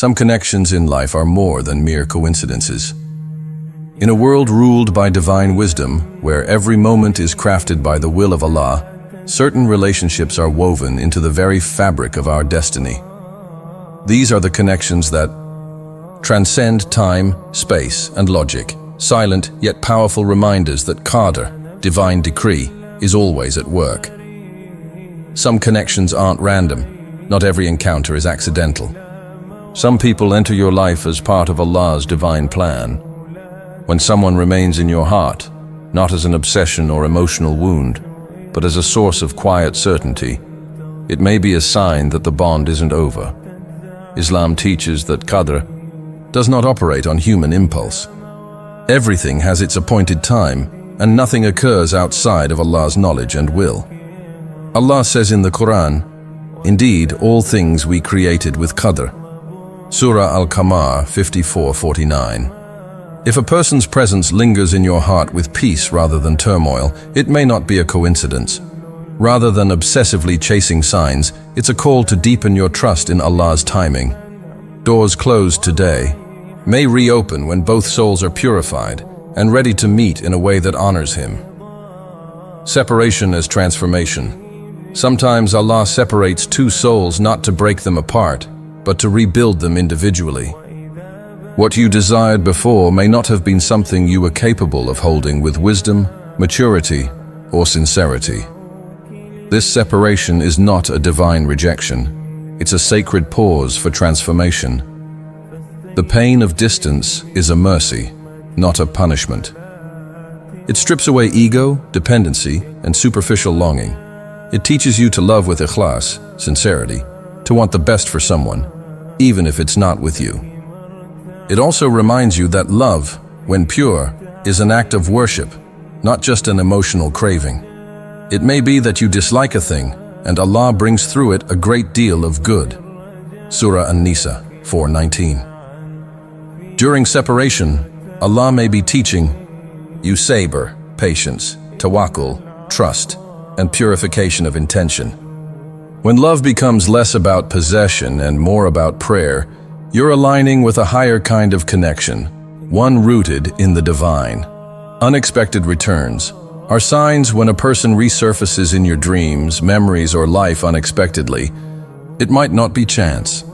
Some connections in life are more than mere coincidences. In a world ruled by divine wisdom, where every moment is crafted by the will of Allah, certain relationships are woven into the very fabric of our destiny. These are the connections that transcend time, space, and logic, silent yet powerful reminders that Qadar, divine decree, is always at work. Some connections aren't random. Not every encounter is accidental. Some people enter your life as part of Allah's divine plan. When someone remains in your heart, not as an obsession or emotional wound, but as a source of quiet certainty, it may be a sign that the bond isn't over. Islam teaches that Qadar does not operate on human impulse. Everything has its appointed time, and nothing occurs outside of Allah's knowledge and will. Allah says in the Quran, "Indeed, all things we created with Qadar." Surah Al-Qamar 54:49. If a person's presence lingers in your heart with peace rather than turmoil, it may not be a coincidence. Rather than obsessively chasing signs, it's a call to deepen your trust in Allah's timing. Doors closed today may reopen when both souls are purified and ready to meet in a way that honors Him. Separation as transformation. Sometimes Allah separates two souls not to break them apart, but to rebuild them individually. What you desired before may not have been something you were capable of holding with wisdom, maturity, or sincerity. This separation is not a divine rejection. It's a sacred pause for transformation. The pain of distance is a mercy, not a punishment. It strips away ego, dependency, and superficial longing. It teaches you to love with ikhlas, sincerity, to want the best for someone, even if it's not with you. It also reminds you that love, when pure, is an act of worship, not just an emotional craving. It may be that you dislike a thing, and Allah brings through it a great deal of good. Surah An-Nisa 4:19. During separation, Allah may be teaching you sabr, patience, tawakkul, trust, and purification of intention. When love becomes less about possession and more about prayer, you're aligning with a higher kind of connection, one rooted in the divine. Unexpected returns are signs when a person resurfaces in your dreams, memories, or life unexpectedly. It might not be chance.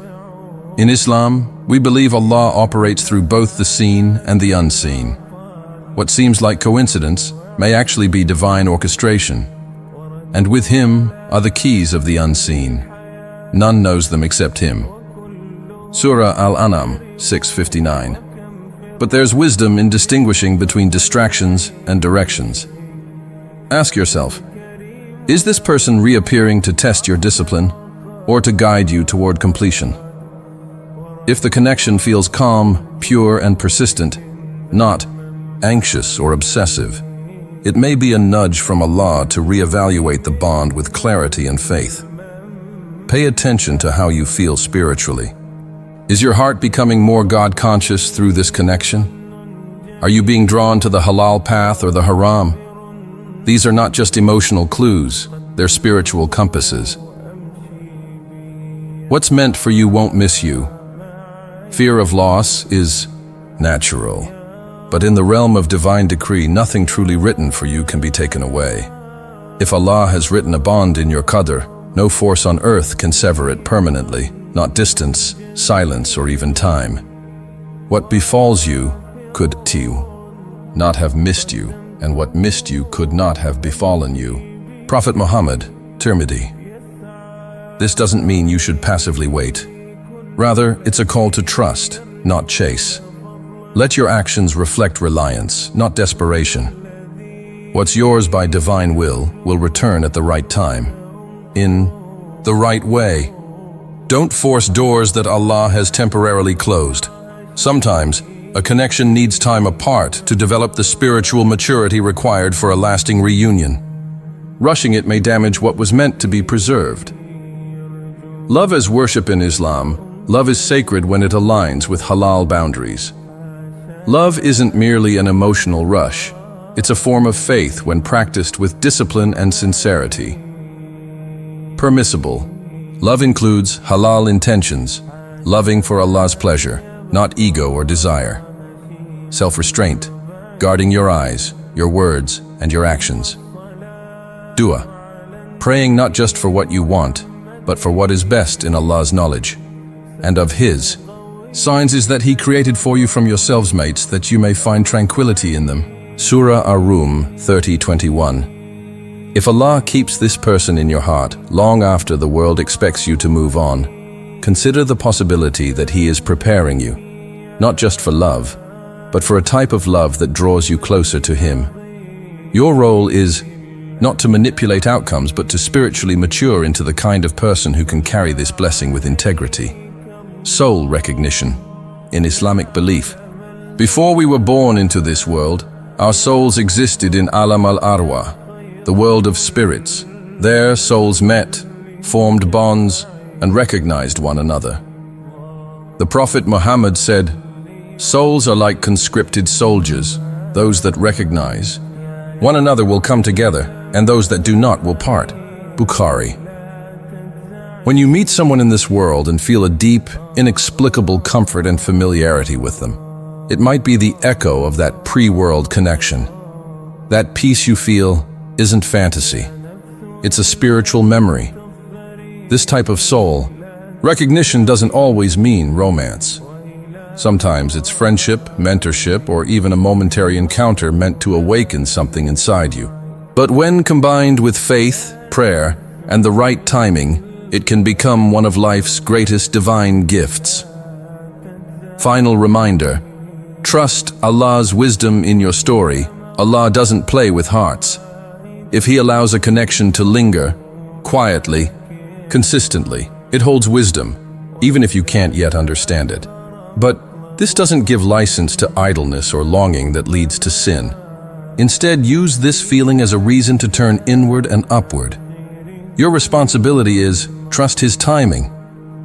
In Islam, we believe Allah operates through both the seen and the unseen. What seems like coincidence may actually be divine orchestration. And with Him are the keys of the unseen. None knows them except Him. Surah Al-An'am 6:59. But there's wisdom in distinguishing between distractions and directions. Ask yourself, is this person reappearing to test your discipline or to guide you toward completion? If the connection feels calm, pure, and persistent, not anxious or obsessive, it may be a nudge from Allah to reevaluate the bond with clarity and faith. Pay attention to how you feel spiritually. Is your heart becoming more God-conscious through this connection? Are you being drawn to the halal path or the haram? These are not just emotional clues, they're spiritual compasses. What's meant for you won't miss you. Fear of loss is natural, but in the realm of divine decree, nothing truly written for you can be taken away. If Allah has written a bond in your Qadar, no force on earth can sever it permanently, not distance, silence, or even time. What befalls you could not have missed you, and what missed you could not have befallen you. Prophet Muhammad, Tirmidhi. This doesn't mean you should passively wait. Rather, it's a call to trust, not chase. Let your actions reflect reliance, not desperation. What's yours by divine will return at the right time, in the right way. Don't force doors that Allah has temporarily closed. Sometimes, a connection needs time apart to develop the spiritual maturity required for a lasting reunion. Rushing it may damage what was meant to be preserved. Love as worship in Islam. Love is sacred when it aligns with halal boundaries. Love isn't merely an emotional rush. It's a form of faith when practiced with discipline and sincerity. Permissible. Love includes halal intentions, loving for Allah's pleasure, not ego or desire. Self-restraint, guarding your eyes, your words, and your actions. Dua, praying not just for what you want, but for what is best in Allah's knowledge, and of His. Signs is that He created for you from yourselves mates that you may find tranquility in them. Surah Ar-Rum 30:21. If Allah keeps this person in your heart long after the world expects you to move on, consider the possibility that He is preparing you, not just for love, but for a type of love that draws you closer to Him. Your role is not to manipulate outcomes, but to spiritually mature into the kind of person who can carry this blessing with integrity. Soul recognition. In Islamic belief, before we were born into this world, our souls existed in Alam al-Arwah, the world of spirits. There, souls met, formed bonds, and recognized one another. The Prophet Muhammad said, "Souls are like conscripted soldiers. Those that recognize one another will come together, and those that do not will part." Bukhari. When you meet someone in this world and feel a deep, inexplicable comfort and familiarity with them, it might be the echo of that pre-world connection. That peace you feel isn't fantasy. It's a spiritual memory. This type of soul recognition doesn't always mean romance. Sometimes it's friendship, mentorship, or even a momentary encounter meant to awaken something inside you. But when combined with faith, prayer, and the right timing, it can become one of life's greatest divine gifts. Final reminder: trust Allah's wisdom in your story. Allah doesn't play with hearts. If He allows a connection to linger, quietly, consistently, it holds wisdom, even if you can't yet understand it. But this doesn't give license to idleness or longing that leads to sin. Instead, use this feeling as a reason to turn inward and upward. Your responsibility is trust His timing.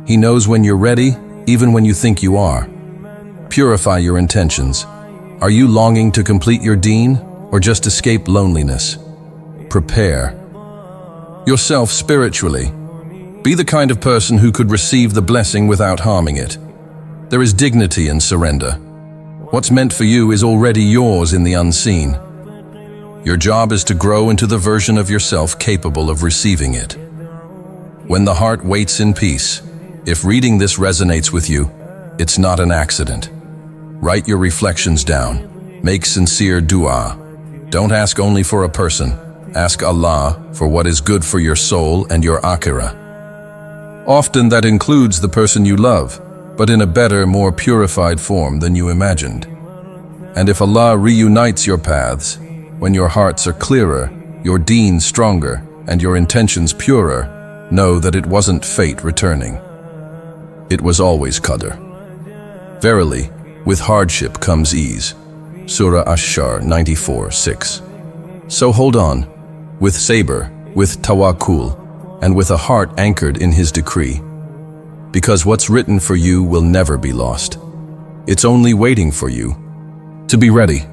He knows when you're ready, even when you think you are. Purify your intentions. Are you longing to complete your deen, or just escape loneliness? Prepare yourself spiritually. Be the kind of person who could receive the blessing without harming it. There is dignity in surrender. What's meant for you is already yours in the unseen. Your job is to grow into the version of yourself capable of receiving it. When the heart waits in peace, if reading this resonates with you, it's not an accident. Write your reflections down. Make sincere dua. Don't ask only for a person. Ask Allah for what is good for your soul and your akhirah. Often that includes the person you love, but in a better, more purified form than you imagined. And if Allah reunites your paths, when your hearts are clearer, your deen stronger, and your intentions purer, know that it wasn't fate returning. It was always Qadar. Verily, with hardship comes ease. Surah Ash-Shar 94:6. So hold on, with sabr, with tawakkul, and with a heart anchored in His decree. Because what's written for you will never be lost. It's only waiting for you to be ready.